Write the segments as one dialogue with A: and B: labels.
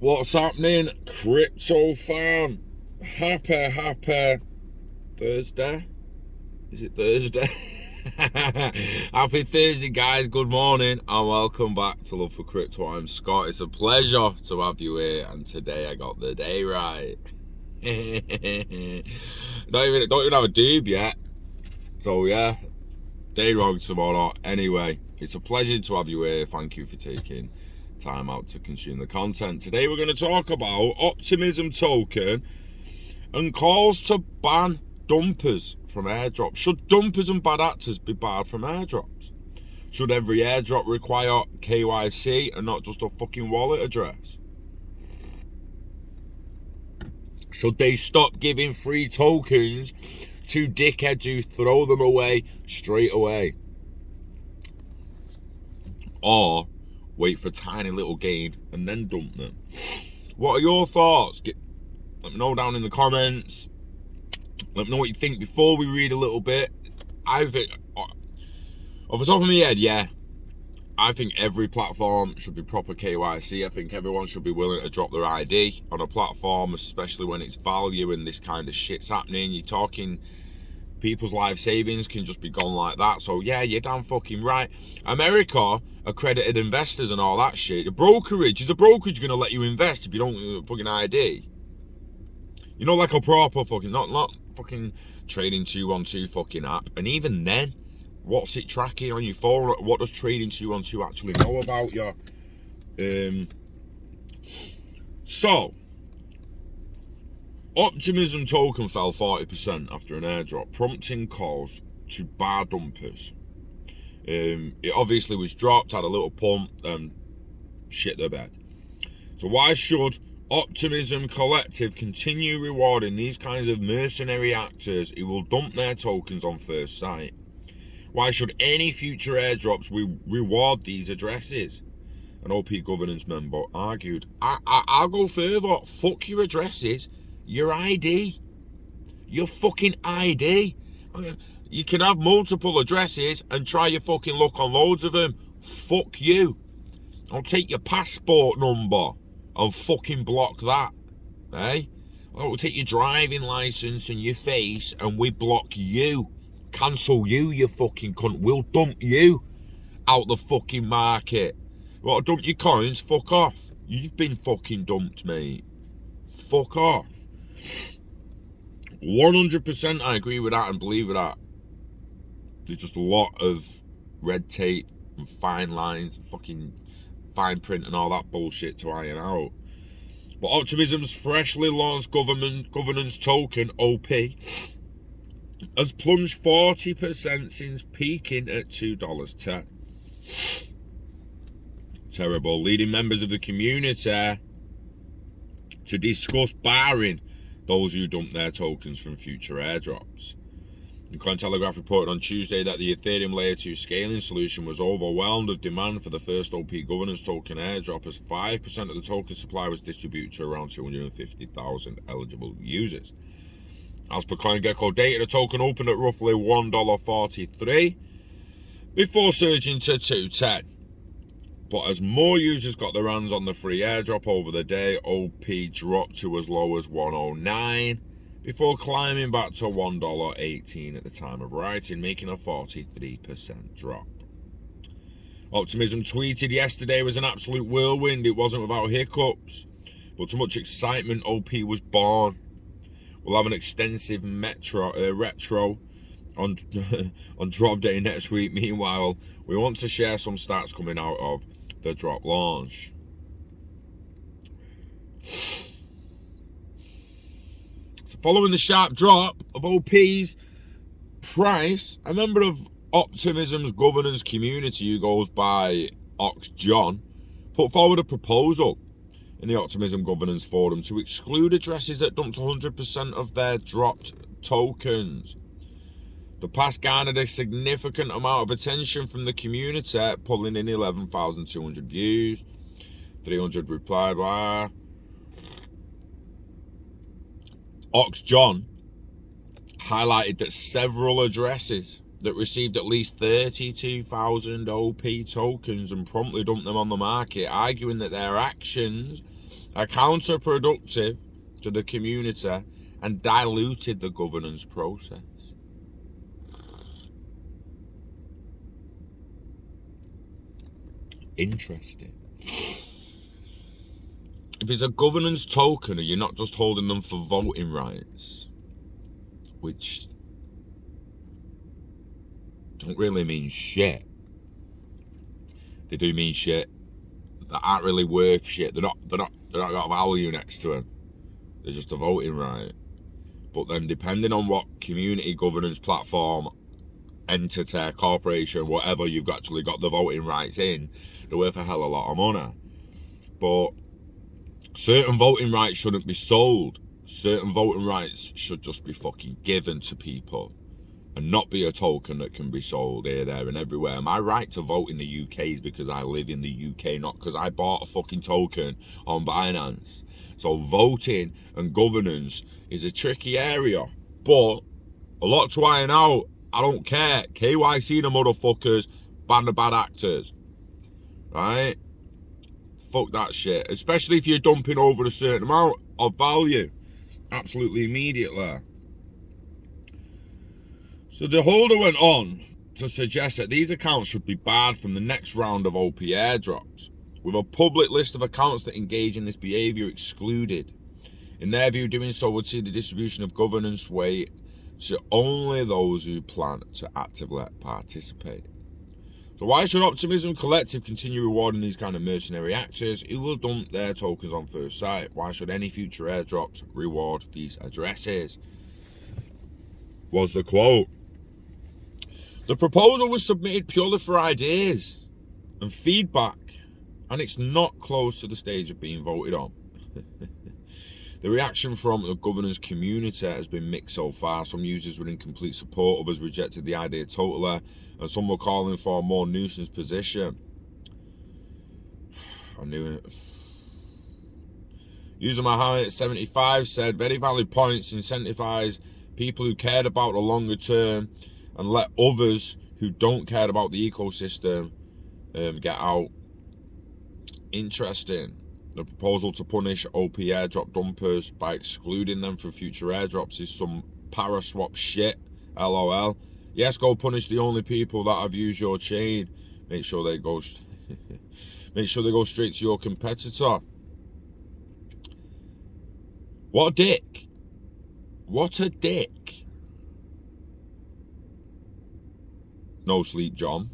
A: What's happening, crypto fam? Happy Thursday? Is it Thursday? Happy Thursday, guys. Good morning and welcome back to Love for Crypto. I'm Scott. It's a pleasure to have you here, and today I got the day right. don't even have a doob yet. So yeah, day wrong tomorrow. Anyway, it's a pleasure to have you here. Thank you for taking time out to consume the content. Today we're going to talk about Optimism token and calls to ban dumpers from airdrops. Should dumpers and bad actors be barred from airdrops? Should every airdrop require KYC and not just a fucking wallet address? Should they stop giving free tokens to dickheads who throw them away straight away? Or wait for a tiny little gain and then dump them? What are your thoughts? Let me know down in the comments. Let me know what you think before we read a little bit. I think, off the top of my head, yeah, I think every platform should be proper KYC. I think everyone should be willing to drop their ID on a platform, especially when it's value and this kind of shit's happening. You're talking people's life savings can just be gone like that. So yeah, you're damn fucking right. America, accredited investors and all that shit. Is a brokerage going to let you invest if you don't fucking ID? You know, like a proper fucking, not fucking Trading 212 fucking app. And even then, what's it tracking on your phone? What does Trading 212 actually know about you? So, Optimism token fell 40% after an airdrop, prompting calls to bar dumpers. It obviously was dropped, had a little pump, and shit the bed. So why should Optimism Collective continue rewarding these kinds of mercenary actors who will dump their tokens on first sight? Why should any future airdrops reward these addresses? An OP governance member argued, I'll go further. Fuck your addresses. Your ID. Your fucking ID. You can have multiple addresses and try your fucking luck on loads of them. Fuck you. I'll take your passport number and fucking block that. Eh? I'll take your driving license and your face and we block you. Cancel you, you fucking cunt. We'll dump you out the fucking market. You want to dump your coins? Fuck off. You've been fucking dumped, mate. Fuck off. 100% I agree with that and believe with that. There's just a lot of red tape and fine lines and fucking fine print and all that bullshit to iron out. But Optimism's freshly launched governance token, OP, has plunged 40% since peaking at $2.10. Terrible. Leading members of the community to discuss barring those who dump their tokens from future airdrops. The Cointelegraph reported on Tuesday that the Ethereum Layer 2 scaling solution was overwhelmed with demand for the first OP governance token airdrop, as 5% of the token supply was distributed to around 250,000 eligible users. As per CoinGecko data, the token opened at roughly $1.43 before surging to $2.10. But as more users got their hands on the free airdrop over the day, OP dropped to as low as $1.09 before climbing back to $1.18 at the time of writing, making a 43% drop. Optimism tweeted, yesterday was an absolute whirlwind. It wasn't without hiccups, but to much excitement, OP was born. We'll have an extensive retro on drop day next week. Meanwhile, we want to share some stats coming out of the drop launch. So following the sharp drop of OP's price, a member of Optimism's governance community who goes by Ox John put forward a proposal in the Optimism Governance Forum to exclude addresses that dumped 100% of their dropped tokens. The pass garnered a significant amount of attention from the community, pulling in 11,200 views, 300 replied by Ox John highlighted that several addresses that received at least 32,000 OP tokens and promptly dumped them on the market, arguing that their actions are counterproductive to the community and diluted the governance process. Interesting. If it's a governance token and you're not just holding them for voting rights, which don't really mean shit. They do mean shit. That aren't really worth shit. They're not got value next to them. They're just a voting right. But then depending on what community governance platform, entity, corporation, whatever you've actually got the voting rights in, they're worth a hell of a lot of money. But certain voting rights shouldn't be sold. Certain voting rights should just be fucking given to people and not be a token that can be sold here, there and everywhere. My right to vote in the UK is because I live in the UK, not because I bought a fucking token on Binance. So voting and governance is a tricky area, but a lot to iron out. I don't care. KYC the motherfuckers, ban the bad actors. Right? Fuck that shit. Especially if you're dumping over a certain amount of value. Absolutely immediately. So the holder went on to suggest that these accounts should be barred from the next round of OP airdrops, with a public list of accounts that engage in this behaviour excluded. In their view, doing so would see the distribution of governance weight to only those who plan to actively participate. So why should Optimism Collective continue rewarding these kind of mercenary actors who will dump their tokens on first sight? Why should any future airdrops reward these addresses? Was the quote. The proposal was submitted purely for ideas and feedback, and it's not close to the stage of being voted on. The reaction from the governance community has been mixed so far. Some users were in complete support, others rejected the idea totally, and some were calling for a more nuisance position. I knew it. User Mohammed75 said, very valid points, incentivize people who cared about the longer term and let others who don't care about the ecosystem get out. Interesting. The proposal to punish OP airdrop dumpers by excluding them from future airdrops is some paraswap shit. LOL. Yes, go punish the only people that have used your chain. Make sure they go straight to your competitor. What a dick. What a dick. No sleep, John.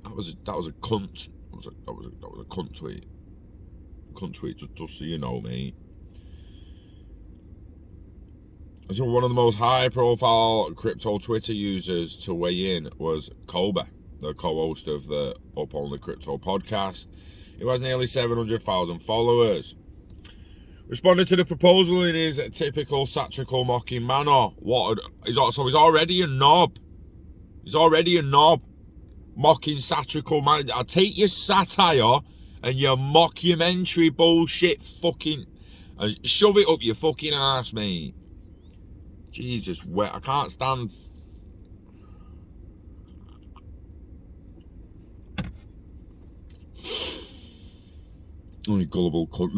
A: That was a cunt. That was a cunt tweet. Cunt tweet, just so you know, mate. So one of the most high-profile crypto Twitter users to weigh in was Kobe, the co-host of the Up Only Crypto podcast. He has nearly 700,000 followers. Responding to the proposal in his typical satirical mocking manner. He's already a knob. He's already a knob. Mocking satirical man. I'll take your satire and your mockumentary bullshit fucking and shove it up your fucking ass, mate. Jesus, I can't stand. Oh, you gullible cunt.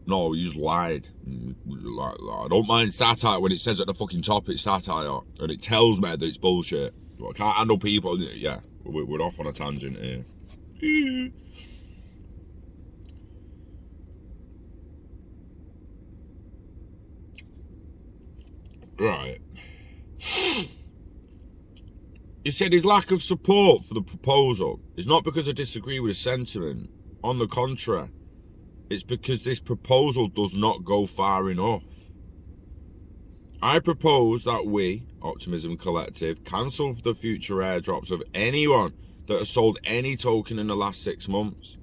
A: No, you just lied. I don't mind satire when it says at the fucking top it's satire and it tells me that it's bullshit. I can't handle people. Yeah, we're off on a tangent here. Right. He said his lack of support for the proposal is not because I disagree with his sentiment. On the contrary, it's because this proposal does not go far enough. I propose that we, Optimism Collective, cancel the future airdrops of anyone that has sold any token in the last 6 months.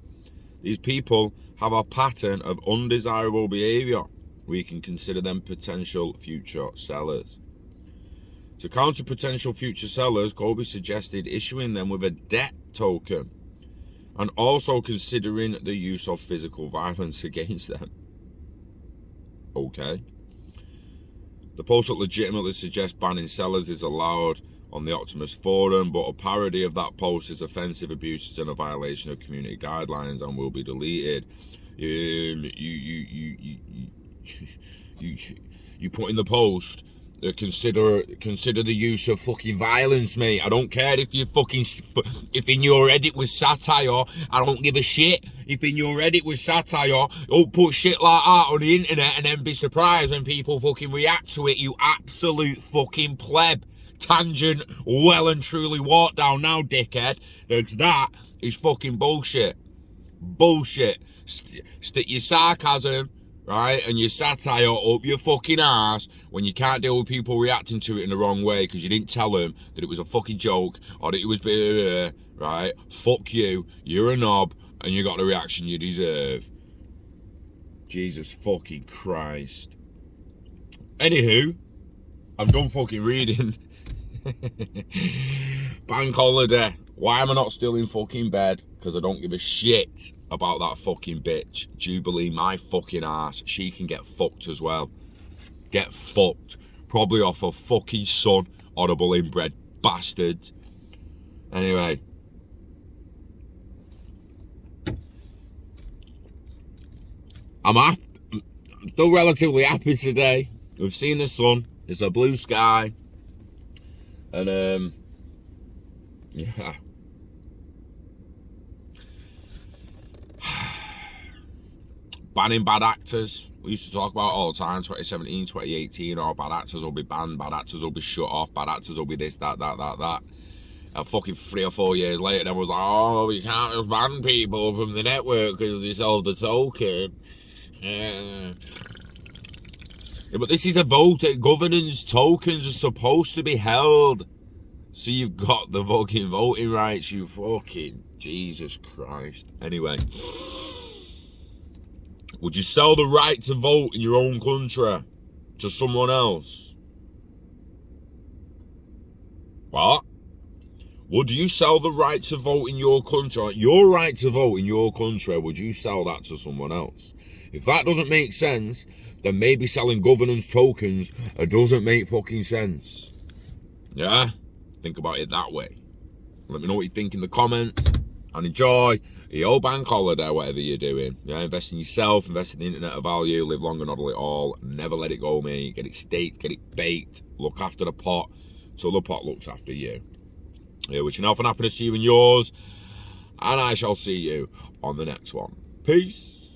A: These people have a pattern of undesirable behaviour. We can consider them potential future sellers. To counter potential future sellers, Kobe suggested issuing them with a debt token and also considering the use of physical violence against them. Okay. The post legitimately suggests banning sellers is allowed on the Optimus forum, but a parody of that post is offensive, abusive, and a violation of community guidelines and will be deleted. You put in the post, consider the use of fucking violence, mate. I don't care if you fucking, if in your edit was satire. I don't give a shit if in your edit was satire. Don't put shit like that on the internet and then be surprised when people fucking react to it, you absolute fucking pleb. Tangent well and truly walked down now, dickhead. That is fucking bullshit. Bullshit. Stick your sarcasm, right, and your satire up your fucking ass when you can't deal with people reacting to it in the wrong way because you didn't tell them that it was a fucking joke or that it was right. Fuck you. You're a knob and you got the reaction you deserve. Jesus fucking Christ. Anywho, I'm done fucking reading. Bank holiday. Why am I not still in fucking bed? Because I don't give a shit about that fucking bitch. Jubilee, my fucking ass. She can get fucked as well. Get fucked. Probably off her fucking son. Horrible inbred bastard. Anyway. I'm still relatively happy today. We've seen the sun. It's a blue sky. And yeah. Banning bad actors. We used to talk about it all the time, 2017, 2018, oh, bad actors will be banned, bad actors will be shut off, bad actors will be this, that. And fucking 3 or 4 years later, then was like, oh, you can't just ban people from the network because they sold the token. Yeah, but this is a vote. Governance tokens are supposed to be held. So you've got the fucking voting rights, you fucking Jesus Christ. Anyway. Would you sell the right to vote in your own country to someone else? What? Would you sell the right to vote in your country? Your right to vote in your country, would you sell that to someone else? If that doesn't make sense, then maybe selling governance tokens doesn't make fucking sense. Yeah? Think about it that way. Let me know what you think in the comments. And enjoy your bank holiday, whatever you're doing. Yeah, invest in yourself, invest in the internet of value, live long and hodl it all. Never let it go, mate. Get it staked, get it baked. Look after the pot till the pot looks after you. Yeah, wishing health and happiness to you and yours. And I shall see you on the next one. Peace.